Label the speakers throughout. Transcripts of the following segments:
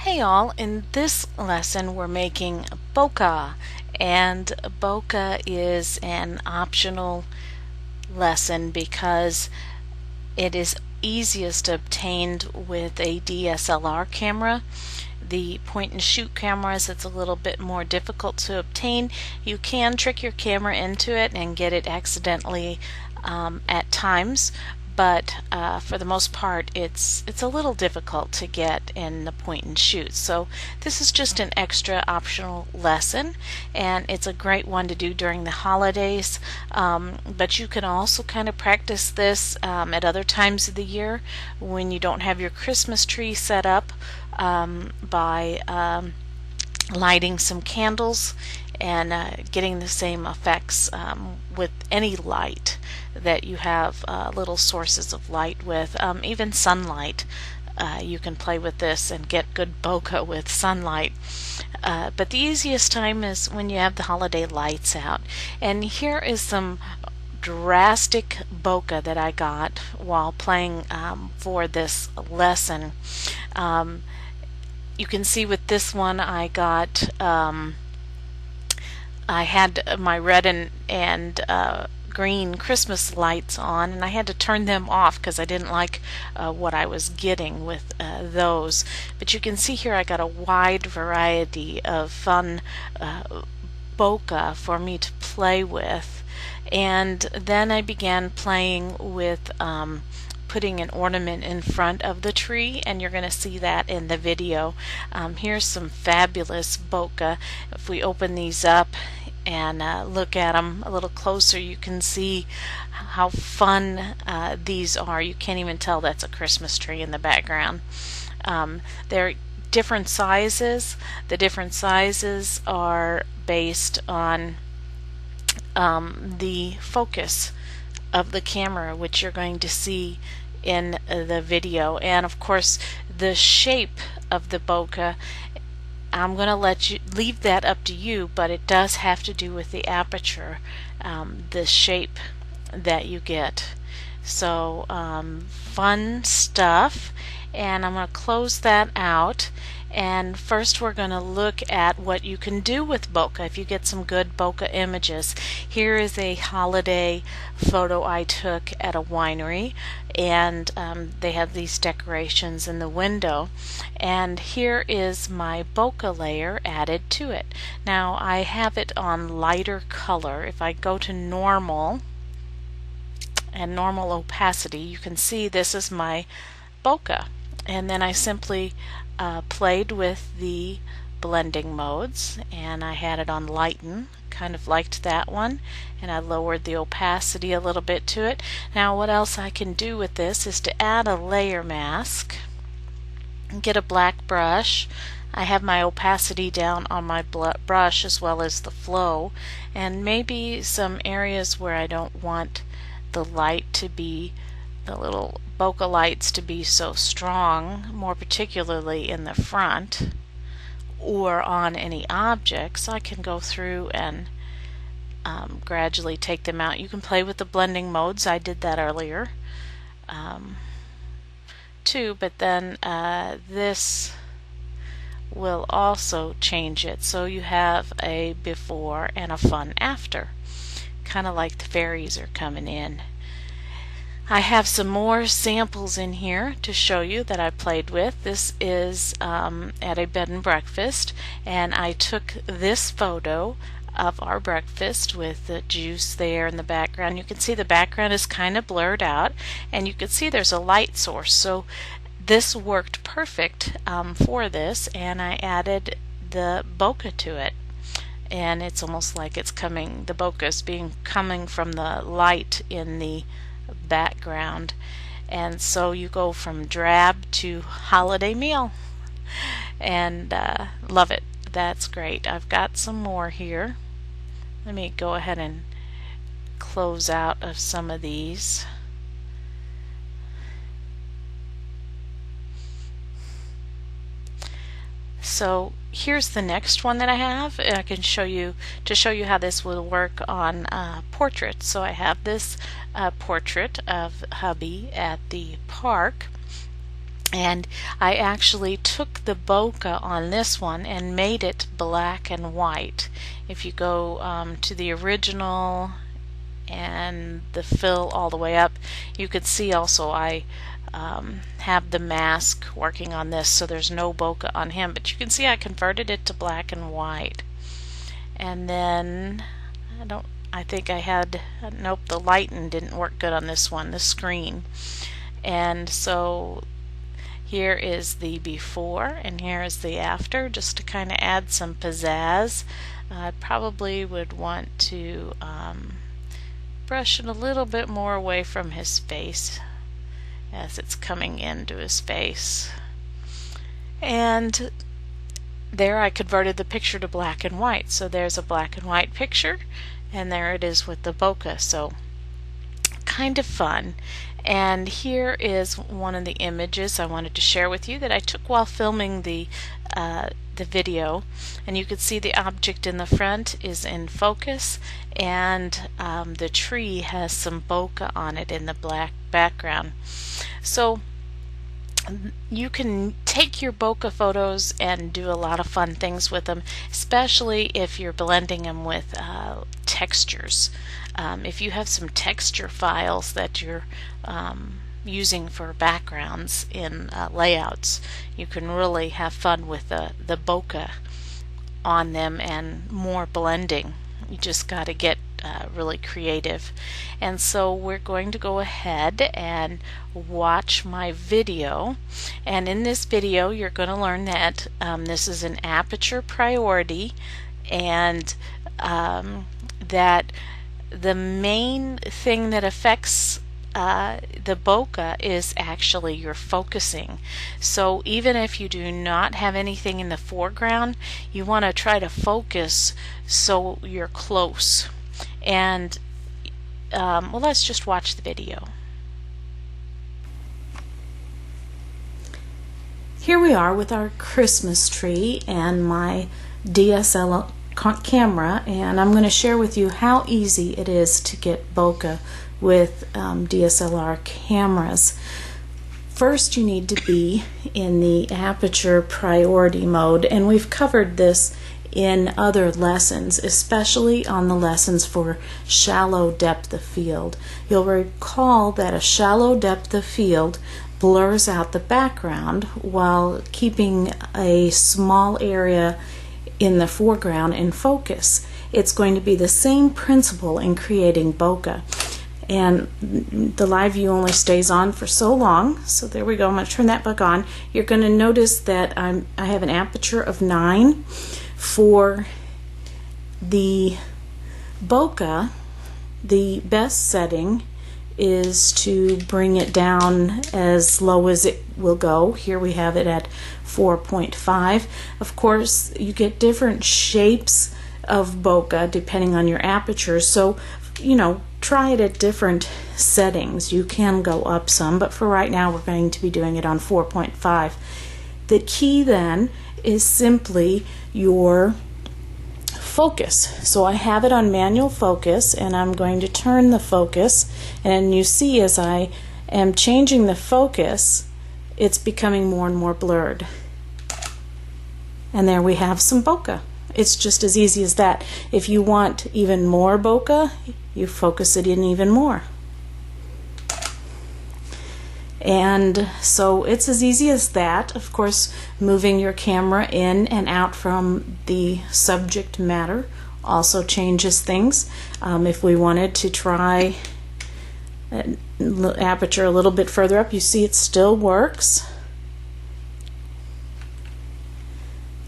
Speaker 1: Hey all, in this lesson we're making bokeh, and bokeh is an optional lesson because it is easiest obtained with a DSLR camera. The point and shoot cameras, it's a little bit more difficult to obtain. You can trick your camera into it and get it accidentally at times, but for the most part it's a little difficult to get in the point and shoot. So this is just an extra optional lesson, and it's a great one to do during the holidays, but you can also kind of practice this at other times of the year when you don't have your Christmas tree set up, by lighting some candles and getting the same effects with any light that you have little sources of light with. Even sunlight, you can play with this and get good bokeh with sunlight. But the easiest time is when you have the holiday lights out. And here is some drastic bokeh that I got while playing for this lesson. You can see with this one I got I had my red and green Christmas lights on, and I had to turn them off because I didn't like what I was getting with those. But you can see here I got a wide variety of fun bokeh for me to play with. And then I began playing with putting an ornament in front of the tree, and you're going to see that in the video. Here's some fabulous bokeh. If we open these up and look at them a little closer, you can see how fun these are. You can't even tell that's a Christmas tree in the background. They're different sizes. The different sizes are based on the focus of the camera, which you're going to see in the video. And of course the shape of the bokeh, I'm going to leave that up to you, but it does have to do with the aperture, the shape that you get. So fun stuff, and I'm going to close that out. And first we're going to look at what you can do with bokeh if you get some good bokeh images. Here is a holiday photo I took at a winery, and they have these decorations in the window. And here is my bokeh layer added to it. Now I have it on lighter color. If I go to normal and normal opacity, you can see this is my bokeh. And then I simply played with the blending modes, and I had it on lighten. Kind of liked that one, and I lowered the opacity a little bit to it. Now what else I can do with this is to add a layer mask and get a black brush. I have my opacity down on my brush as well as the flow, and maybe some areas where I don't want the light to be, the little bokeh lights to be so strong, more particularly in the front or on any objects, I can go through and gradually take them out. You can play with the blending modes. I did that earlier too, but then this will also change it, so you have a before and a fun after, kind of like the fairies are coming in. I have some more samples in here to show you that I played with. This is at a bed and breakfast, and I took this photo of our breakfast with the juice there in the background. You can see the background is kind of blurred out, and you can see there's a light source. So this worked perfect for this, and I added the bokeh to it. And it's almost like it's coming, the bokeh is coming from the light in the background, and so you go from drab to holiday meal, and love it. That's great. I've got some more here. Let me go ahead and close out of some of these. So here's the next one that I have. I can show you how this will work on portraits. So I have this portrait of hubby at the park, And I actually took the bokeh on this one and made it black and white. If you go to the original and the fill all the way up, you could see also I have the mask working on this, so there's no bokeh on him, but you can see I converted it to black and white. And then I think I had, nope, the lighting didn't work good on this one, the screen. And so here is the before and here is the after, just to kind of add some pizzazz. I probably would want to brush it a little bit more away from his face as it's coming into his face. And there I converted the picture to black and white. So there's a black and white picture, and there it is with the bokeh. So kind of fun. And here is one of the images I wanted to share with you that I took while filming the video, and you can see the object in the front is in focus, and the tree has some bokeh on it in the black background. So you can take your bokeh photos and do a lot of fun things with them, especially if you're blending them with textures. If you have some texture files that you're using for backgrounds in layouts, you can really have fun with the bokeh on them and more blending. You just got to get really creative. And so we're going to go ahead and watch my video, and in this video you're going to learn that this is an aperture priority, and that the main thing that affects the bokeh is actually your focusing. So even if you do not have anything in the foreground, you want to try to focus so you're close. And well, let's just watch the video.
Speaker 2: Here we are with our Christmas tree and my DSLR camera, and I'm going to share with you how easy it is to get bokeh with DSLR cameras. First, you need to be in the aperture priority mode, and we've covered this in other lessons, especially on the lessons for shallow depth of field. You'll recall that a shallow depth of field blurs out the background while keeping a small area in the foreground in focus. It's going to be the same principle in creating bokeh. And the live view only stays on for so long, so there we go. I'm going to turn that back on. You're going to notice that I have an aperture of 9. For the bokeh, the best setting is to bring it down as low as it will go. Here we have it at 4.5. Of course, you get different shapes of bokeh depending on your aperture, so try it at different settings. You can go up some, but for right now we're going to be doing it on 4.5. The key then is simply your focus. So I have it on manual focus, and I'm going to turn the focus, and you see as I am changing the focus, it's becoming more and more blurred. And there we have some bokeh. It's just as easy as that. If you want even more bokeh, you focus it in even more. And so it's as easy as that. Of course, moving your camera in and out from the subject matter also changes things. If we wanted to try an aperture a little bit further up, you see it still works.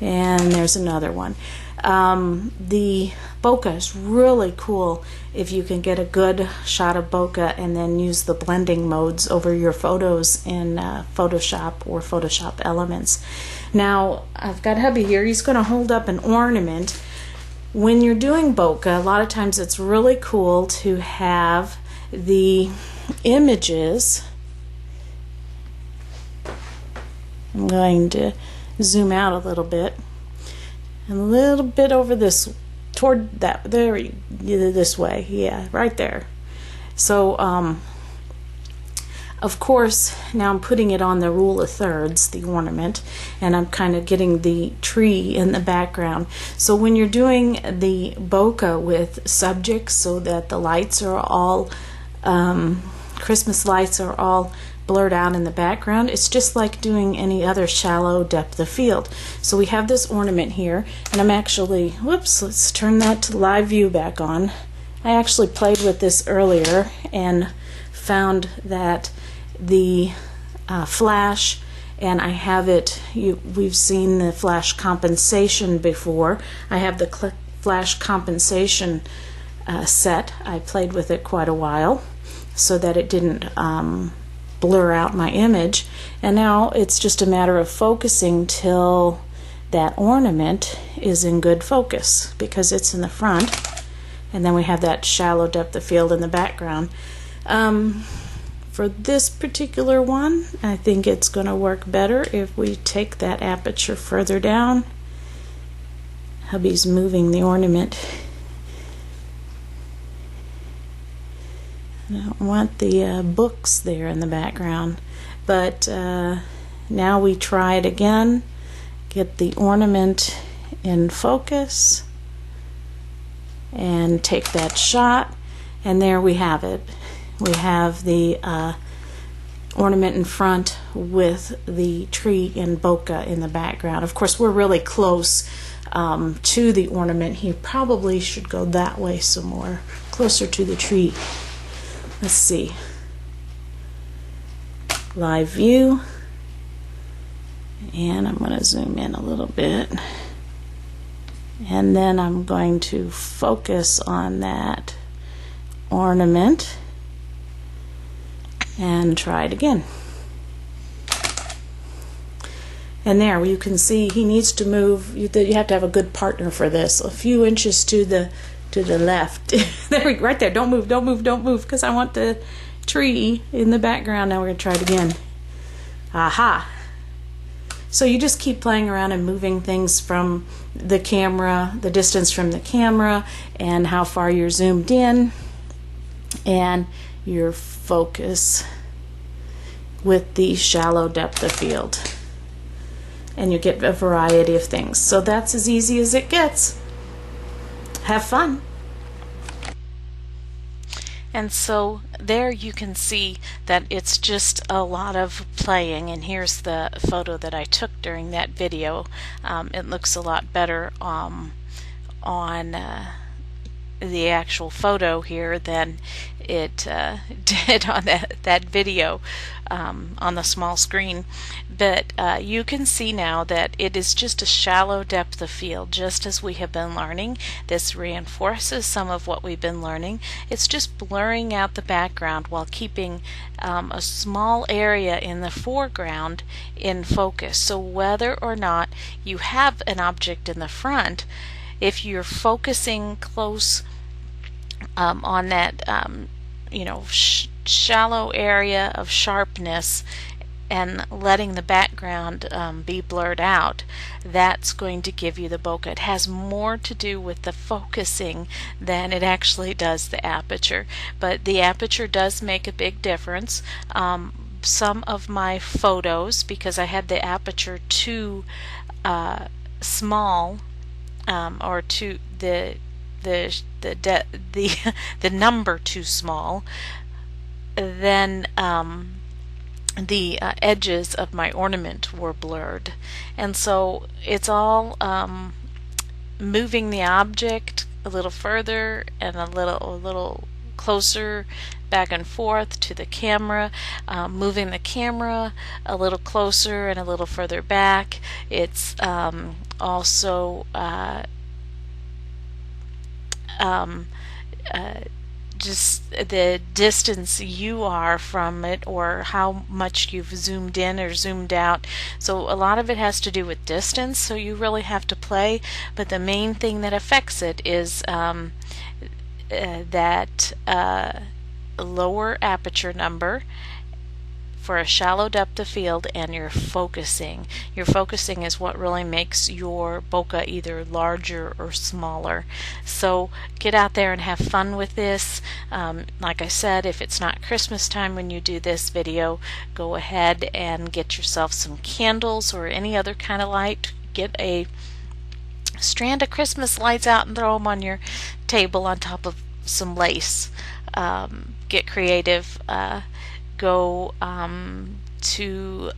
Speaker 2: And there's another one. The bokeh is really cool if you can get a good shot of bokeh and then use the blending modes over your photos in Photoshop or Photoshop Elements. Now, I've got hubby here. He's going to hold up an ornament. When you're doing bokeh, a lot of times it's really cool to have the images. I'm going to zoom out a little bit. And a little bit over this, toward that, there, this way, yeah, right there. So Of course, now I'm putting it on the rule of thirds, the ornament, and I'm kind of getting the tree in the background. So when you're doing the bokeh with subjects so that the lights are all, Christmas lights are all blurred out in the background, it's just like doing any other shallow depth of field. So we have this ornament here, and I'm actually, whoops, let's turn that to live view back on. I actually played with this earlier and found that the flash, and I have it, we've seen the flash compensation before. I have the flash compensation set. I played with it quite a while so that it didn't blur out my image, and now it's just a matter of focusing till that ornament is in good focus because it's in the front, and then we have that shallow depth of field in the background. For this particular one, I think it's going to work better if we take that aperture further down. Hubby's moving the ornament. I don't want the books there in the background, but now we try it again. Get the ornament in focus and take that shot, and there we have it. We have the ornament in front with the tree and bokeh in the background. Of course, we're really close to the ornament. He probably should go that way some more, closer to the tree. Let's see. Live view. And I'm going to zoom in a little bit. And then I'm going to focus on that ornament and try it again. And there you can see he needs to move. You have to have a good partner for this. A few inches to the left. There, right there. Don't move, don't move, don't move, because I want the tree in the background. Now we're going to try it again. Aha! So you just keep playing around and moving things from the camera, the distance from the camera, and how far you're zoomed in, and your focus with the shallow depth of field. And you get a variety of things. So that's as easy as it gets. Have fun.
Speaker 1: And so there you can see that it's just a lot of playing, and here's the photo that I took during that video. It looks a lot better on the actual photo here than it did on that video on the small screen. But you can see now that it is just a shallow depth of field, just as we have been learning. This reinforces some of what we've been learning. It's just blurring out the background while keeping a small area in the foreground in focus. So whether or not you have an object in the front, if you're focusing close on that shallow area of sharpness and letting the background be blurred out, that's going to give you the bokeh. It has more to do with the focusing than it actually does the aperture, but the aperture does make a big difference. Some of my photos, because I had the aperture too small, or too the number too small, then the edges of my ornament were blurred. And so it's all moving the object a little further and a little closer back and forth to the camera, moving the camera a little closer and a little further back. It's also just the distance you are from it, or how much you've zoomed in or zoomed out. So a lot of it has to do with distance, so you really have to play, but the main thing that affects it is that lower aperture number for a shallow depth of field, and you're focusing. Your focusing is what really makes your bokeh either larger or smaller. So get out there and have fun with this. Like I said, if it's not Christmas time when you do this video, go ahead and get yourself some candles or any other kind of light. Get a strand of Christmas lights out and throw them on your table on top of some lace. Get creative. Go to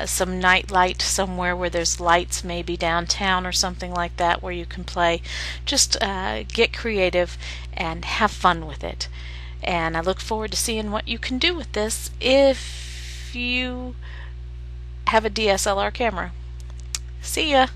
Speaker 1: some night light somewhere where there's lights, maybe downtown or something like that, where you can play. Just get creative and have fun with it. And I look forward to seeing what you can do with this if you have a DSLR camera. See ya!